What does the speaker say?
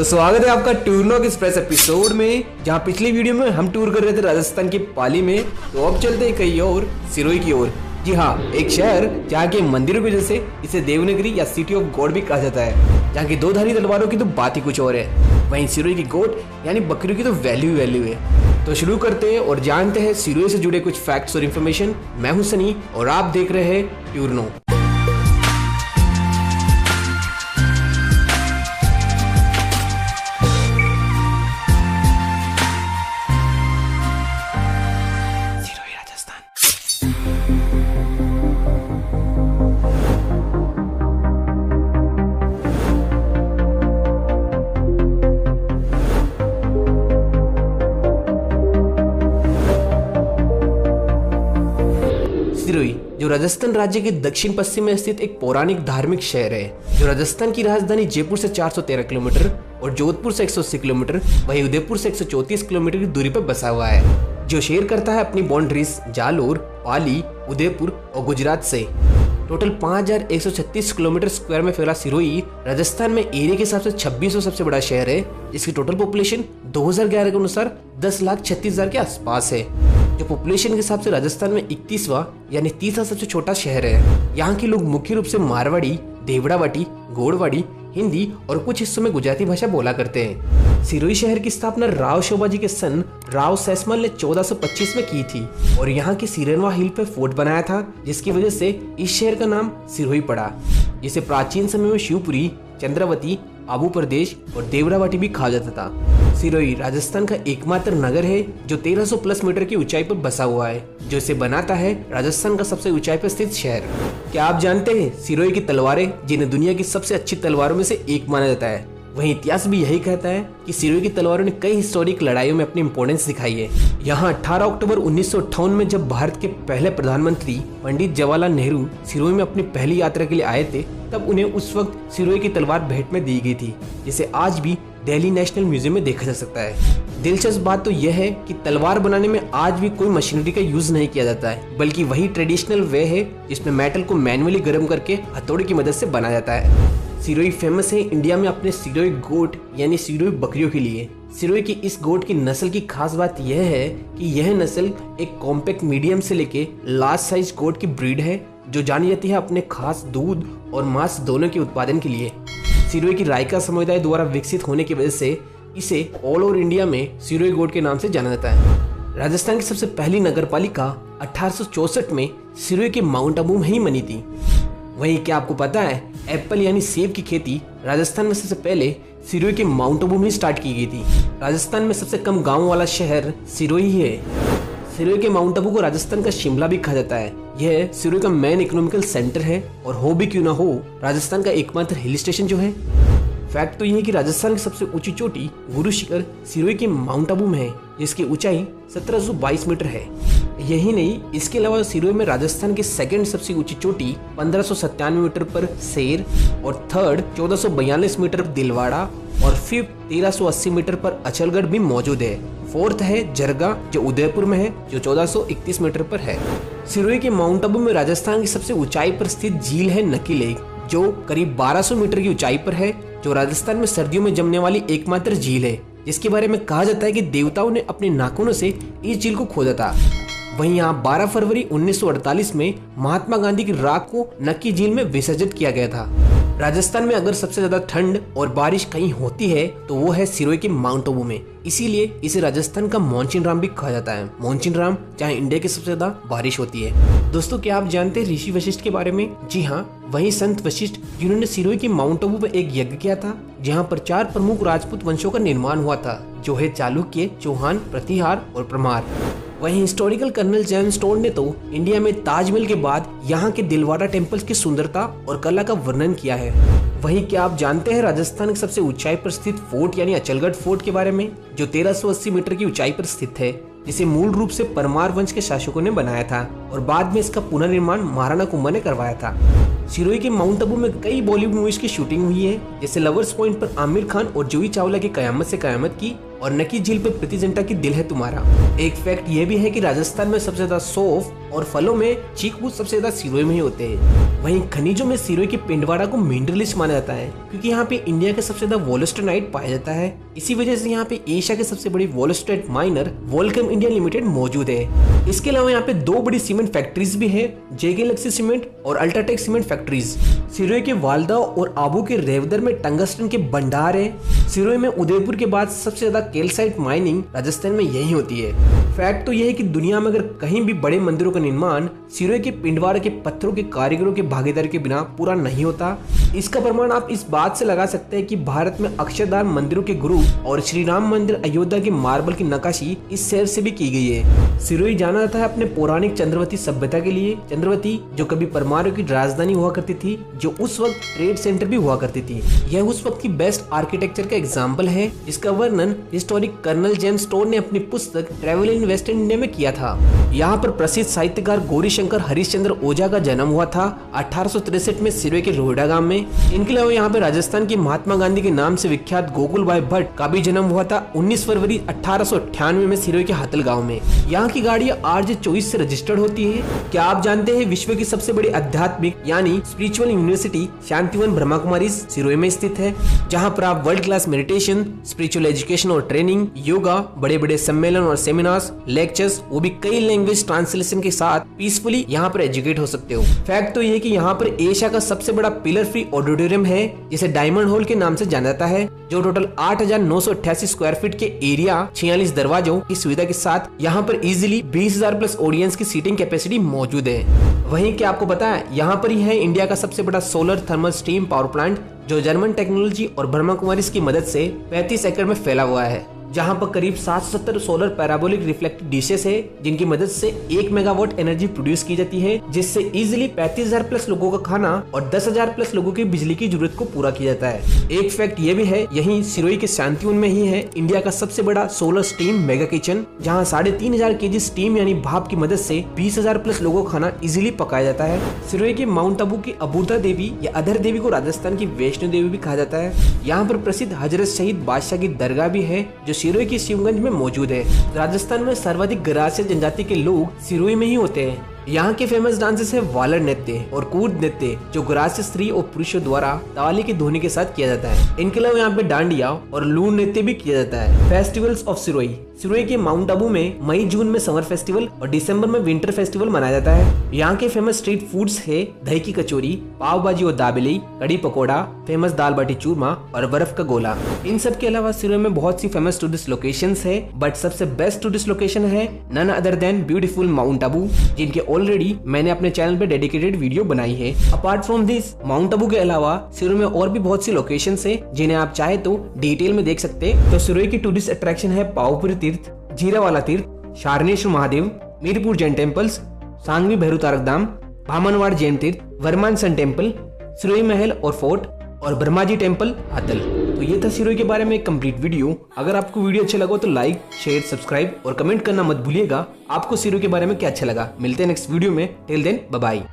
तो स्वागत है आपका टूरलॉग एक्सप्रेस एपिसोड में, जहां पिछली वीडियो में हम टूर कर रहे थे राजस्थान की पाली में। तो अब चलते हैं कहीं और, सिरोही की ओर। जी हाँ, एक शहर जहाँ के मंदिरों की वजह से इसे देवनगरी या सिटी ऑफ गॉड भी कहा जाता है, जहाँ की दो धारी तलवारों की तो बात ही कुछ और है। वहीं सिरोही की गोट यानी बकरियों की तो वैल्यू है। तो शुरू करते हैं और जानते हैं सिरोही से जुड़े कुछ फैक्ट्स और इन्फॉर्मेशन। मैं हूं सनी और आप देख रहे हैं ट्यूरनो। सिरोही जो राजस्थान राज्य के दक्षिण पश्चिम में स्थित एक पौराणिक धार्मिक शहर है, जो राजस्थान की राजधानी जयपुर से 413 किलोमीटर और जोधपुर से 180 किलोमीटर, वहीं उदयपुर से 134 किलोमीटर की दूरी पर बसा हुआ है, जो शेयर करता है अपनी बाउंड्रीज जालोर, पाली, उदयपुर और गुजरात से। टोटल 5136 किलोमीटर स्क्वायर में फैला सिरोही राजस्थान में एरिया के हिसाब से 26वां सबसे बड़ा शहर है, जिसकी टोटल पॉपुलेशन 2011 के अनुसार 10,36,000 के आसपास है, जो पॉपुलेशन के हिसाब से राजस्थान में 31वां यानी 30वां सबसे छोटा शहर है। यहाँ के लोग मुख्य रूप से मारवाड़ी, देवड़ावाटी, गोड़वाड़ी, हिंदी और कुछ हिस्सों में गुजराती भाषा बोला करते हैं। सिरोही शहर की स्थापना राव शोभाजी के सन राव सैसमल ने 1425 में की थी और यहाँ की सिरनवा हिल पे फोर्ट बनाया था, जिसकी वजह से इस शहर का नाम सिरोही पड़ा, जिसे प्राचीन समय में शिवपुरी, चंद्रावती, आबू प्रदेश और देवरावाटी भी कहा जाता था। सिरोही राजस्थान का एकमात्र नगर है जो 1300 प्लस मीटर की ऊंचाई पर बसा हुआ है, जो इसे बनाता है राजस्थान का सबसे ऊंचाई पर स्थित शहर। क्या आप जानते हैं सिरोही की तलवारें जिन्हें दुनिया की सबसे अच्छी तलवारों में से एक माना जाता है? वहीं इतिहास भी यही कहता है कि सिरोही की तलवारों ने कई हिस्टोरिक लड़ाइयों में अपनी इंपोर्टेंस दिखाई है। यहाँ 18 अक्टूबर 1958 में जब भारत के पहले प्रधानमंत्री पंडित जवाहरलाल नेहरू सिरोही में अपनी पहली यात्रा के लिए आए थे, तब उन्हें उस वक्त सिरोही की तलवार भेंट में दी गई थी, जिसे आज भी दिल्ली नेशनल म्यूजियम में देखा जा सकता है। दिलचस्प बात तो यह है कि तलवार बनाने में आज भी कोई मशीनरी का यूज नहीं किया जाता है, बल्कि वही ट्रेडिशनल वे है जिसमें मेटल को मैनुअली गर्म करके हथौड़े की मदद से बनाया जाता है। सिरोही फेमस है इंडिया में अपने सिरोही गोट यानी सिरोही बकरियों के लिए। सिरोही की इस गोट की नस्ल की खास बात यह है कि यह नस्ल एक कॉम्पैक्ट मीडियम से लेके लार्ज साइज गोट की ब्रीड है, जो जानी जाती है अपने खास दूध और मांस दोनों के उत्पादन के लिए। सिरोही की रायका समुदाय द्वारा विकसित होने की वजह से इसे ऑल ओवर इंडिया में सिरोही गोट के नाम से जाना जाता है। राजस्थान की सबसे पहली नगर पालिका 1864 में सिरोही के माउंट आबू में ही बनी थी। वहीं क्या आपको पता है, एप्पल यानी सेब की खेती राजस्थान में सबसे पहले सिरोही के माउंट आबू में स्टार्ट की गई थी। राजस्थान में सबसे कम गांव वाला शहर सिरोही है। सिरोही के माउंट आबू को राजस्थान का शिमला भी कहा जाता है। यह सिरोही का मेन इकोनॉमिकल सेंटर है और हो भी क्यों ना हो, राजस्थान का एकमात्र हिल स्टेशन जो है। फैक्ट तो यह है कि राजस्थान की सबसे ऊंची चोटी गुरु शिखर सिरोही के माउंट आबू में है, जिसकी ऊंचाई 1722 मीटर है। यही नहीं, इसके अलावा सिरोही में राजस्थान की सेकंड सबसे ऊंची चोटी 1597 मीटर पर शेर और थर्ड 1442 मीटर पर दिलवाड़ा और फिफ्थ 1380 मीटर पर अचलगढ़ भी मौजूद है। फोर्थ है जरगा जो उदयपुर में है, जो 1431 मीटर पर है। सिरोही के माउंट आबू में राजस्थान की सबसे ऊंचाई पर स्थित झील है नकी लेक, जो करीब 1200 मीटर की ऊंचाई पर है, जो राजस्थान में सर्दियों में जमने वाली एकमात्र झील है, जिसके बारे में कहा जाता है कि देवताओं ने अपने नाखूनों से इस झील को खोदा था। वहीं यहाँ 12 फरवरी 1948 में महात्मा गांधी की राख को नक्की झील में विसर्जित किया गया था। राजस्थान में अगर सबसे ज्यादा ठंड और बारिश कहीं होती है तो वो है सिरोही के माउंट आबू में, इसीलिए इसे राजस्थान का मानसून राम भी कहा जाता है। मानसून राम जहाँ इंडिया की सबसे ज्यादा बारिश होती है। दोस्तों, क्या आप जानते हैं ऋषि वशिष्ठ के बारे में? जी हाँ, वही संत वशिष्ठ जिन्होंने सिरोही के माउंट आबू में एक यज्ञ किया था, जहाँ पर 4 प्रमुख राजपूत वंशों का निर्माण हुआ था, जो है चालुक्य, चौहान, प्रतिहार और परमार। वहीं हिस्टोरिकल कर्नल जेम्स स्टोन ने तो इंडिया में ताजमहल के बाद यहाँ के दिलवाड़ा टेम्पल्स की सुंदरता और कला का वर्णन किया है। वहीं क्या आप जानते हैं राजस्थान की सबसे ऊंचाई पर स्थित फोर्ट यानी अचलगढ़ फोर्ट के बारे में, जो 1380 मीटर की ऊंचाई पर स्थित है, जिसे मूल रूप से परमार वंश के शासकों ने बनाया था और बाद में इसका पुनर्निर्माण महाराणा कुंभा ने करवाया था। सिरोही के माउंट आबू में कई बॉलीवुड मूवीज की शूटिंग हुई है, जैसे लवर्स पॉइंट पर आमिर खान और जूही चावला की कयामत से कयामत की और नकी झील पर प्रीति जिंटा की दिल है तुम्हारा। एक फैक्ट ये भी है कि राजस्थान में सबसे ज्यादा सौंफ और फलों में चीकू सबसे ज्यादा सिरोही में ही होते हैं। वहीं खनिजों में सिरोही के पिंडवाड़ा को मिनरलिस्ट माना जाता है क्योंकि यहाँ पे इंडिया का सबसे ज्यादा वोलोस्टोनाइट पाया जाता है। इसी वजह से यहाँ पे एशिया के सबसे बड़ी वोलोस्टेट माइनर वोल्कम इंडिया लिमिटेड मौजूद है। इसके अलावा यहाँ पे 2 बड़ी सीमेंट फैक्ट्रीज भी है, जे गैलेक्सी सीमेंट और अल्ट्राटेक सीमेंट फैक्ट्रीज। सिरोही के वालदा और आबू के रेवदर में टंगस्टन के भंडार है। सिरोही में उदयपुर के बाद सबसे ज्यादा कैल्साइट माइनिंग राजस्थान में यही होती है। फैक्ट तो यह है कि दुनिया में अगर कहीं भी बड़े मंदिरों का निर्माण सिरोही के पिंडवाड़ा के पत्थरों के कारीगरों के भागीदारी के बिना पूरा नहीं होता। इसका प्रमाण आप इस बात से लगा सकते हैं कि भारत में अक्षरधाम मंदिरों के गुरु और श्री राम मंदिर अयोध्या के मार्बल की नक्काशी इस शहर से भी की गई है। सिरोही जाना जाता है अपने पौराणिक चंद्रवती सभ्यता के लिए। चंद्रवती जो कभी परमाणु की राजधानी हुआ करती थी, जो उस वक्त ट्रेड सेंटर भी हुआ करती थी। यह उस वक्त की बेस्ट आर्किटेक्चर का एग्जाम्पल है जिसका वर्णन हिस्टोरिक कर्नल जेम्स स्टोर ने अपनी पुस्तक ट्रेवल इन वेस्ट इंडिया में किया था। यहाँ पर प्रसिद्ध साहित्यकार गौरीशंकर हरिश्चंद्र ओझा का जन्म हुआ था 1863 में सिरोही के रोहिड़ा गांव में। इनके अलावा यहाँ पे राजस्थान की महात्मा गांधी के नाम से विख्यात गोकुल भाई भट्ट का भी जन्म हुआ था 19 फरवरी 1898 में सिरोही के हातल गांव में। यहाँ की गाड़ियाँ RJ24 से रजिस्टर्ड होती है। क्या आप जानते हैं विश्व की सबसे बड़ी आध्यात्मिक यानी स्पिरिचुअल यूनिवर्सिटी शांतिवन ब्रह्मा कुमारी सिरोही में स्थित है, जहाँ पर आप world class meditation, spiritual education और ट्रेनिंग, योगा, बड़े बड़े सम्मेलन और सेमिनार्स, लेक्चर्स, वो भी कई लैंग्वेज ट्रांसलेशन के साथ पीसफुली यहाँ पर एजुकेट हो सकते हो। फैक्ट तो ये कि यहाँ पर एशिया का सबसे बड़ा पिलर फ्री ऑडिटोरियम है जिसे डायमंड हॉल के नाम से जाना जाता है, जो टोटल 8,988 स्क्वायर फीट के एरिया, 46 दरवाजों की सुविधा के साथ यहाँ पर इजीली 20,000 प्लस ऑडियंस की सीटिंग कैपेसिटी मौजूद है। वहीं क्या आपको पता है यहाँ पर ही है इंडिया का सबसे बड़ा solar thermal steam power plant जो जर्मन टेक्नोलॉजी और ब्रह्मा कुमारी की मदद से 35 एकड़ में फैला हुआ है, जहां पर करीब 770 सोलर पैराबोलिक रिफ्लेक्टिव डिशेस है जिनकी मदद से 1 मेगावाट एनर्जी प्रोड्यूस की जाती है, जिससे इजीली 35,000 प्लस लोगों का खाना और 10,000 प्लस लोगों की बिजली की जरूरत को पूरा किया जाता है। एक फैक्ट ये भी है, यही सिरोही के शांतिवन में ही है इंडिया का सबसे बड़ा सोलर स्टीम मेगा किचन, जहाँ 3,500 kg स्टीम यानी भाप की मदद से 20,000 प्लस लोगों का खाना इजिली पकाया जाता है। सिरोही के माउंट आबू की अबूता देवी या अधर देवी को राजस्थान की वैष्णो देवी भी कहा जाता है। यहाँ पर प्रसिद्ध हजरत शहीद बादशाह की दरगाह भी है जो सिरोही की शिवगंज में मौजूद है। राजस्थान में सर्वाधिक गरासिया जनजाति के लोग सिरोही में ही होते हैं। यहाँ के फेमस डांसेस है वालर नृत्य और कूद नृत्य, जो गरासिया स्त्री और पुरुषों द्वारा ताली की ध्वनि के साथ किया जाता है। इनके अलावा यहाँ पे डांडिया और लूर नृत्य भी किया जाता है। फेस्टिवल्स ऑफ सिरोही, सिरोही के माउंट आबू में मई जून में समर फेस्टिवल और दिसंबर में विंटर फेस्टिवल मनाया जाता है। यहाँ के फेमस स्ट्रीट फूड्स है दही की कचौरी, पाव भाजी और दाबेली, कड़ी पकौड़ा, फेमस दाल बाटी चूरमा और बर्फ का गोला। इन सब के अलावा सिरोही में बहुत सी फेमस टूरिस्ट लोकेशंस है, बट सबसे बेस्ट टूरिस्ट लोकेशन है none other than beautiful mount Abu, जिनके ऑलरेडी मैंने अपने चैनल पे डेडिकेटेड वीडियो बनाई है। Apart from this mount Abu के अलावा सिरोही में और भी बहुत सी लोकेशंस है जिन्हें आप चाहे तो डिटेल में देख सकते हैं। तो सिरोही की टूरिस्ट अट्रैक्शन है पावपुरी तीर्थ, जीरावाला तीर्थ, शारनेश्वर महादेव, मीरपुर जैन टेम्पल्स, सांगवी भैरू तारक धाम, भामनवाड़ जैन तीर्थ, वर्मान सन टेम्पल, सिरोही महल और फोर्ट और ब्रह्माजी टेम्पल हातल। तो ये था सिरोही के बारे में एक कंप्लीट वीडियो। अगर आपको वीडियो अच्छा लगा तो लाइक, शेयर, सब्सक्राइब और कमेंट करना मत भूलिएगा आपको सिरोही के बारे में क्या अच्छा लगा। मिलते हैं नेक्स्ट वीडियो में। Till then bye bye.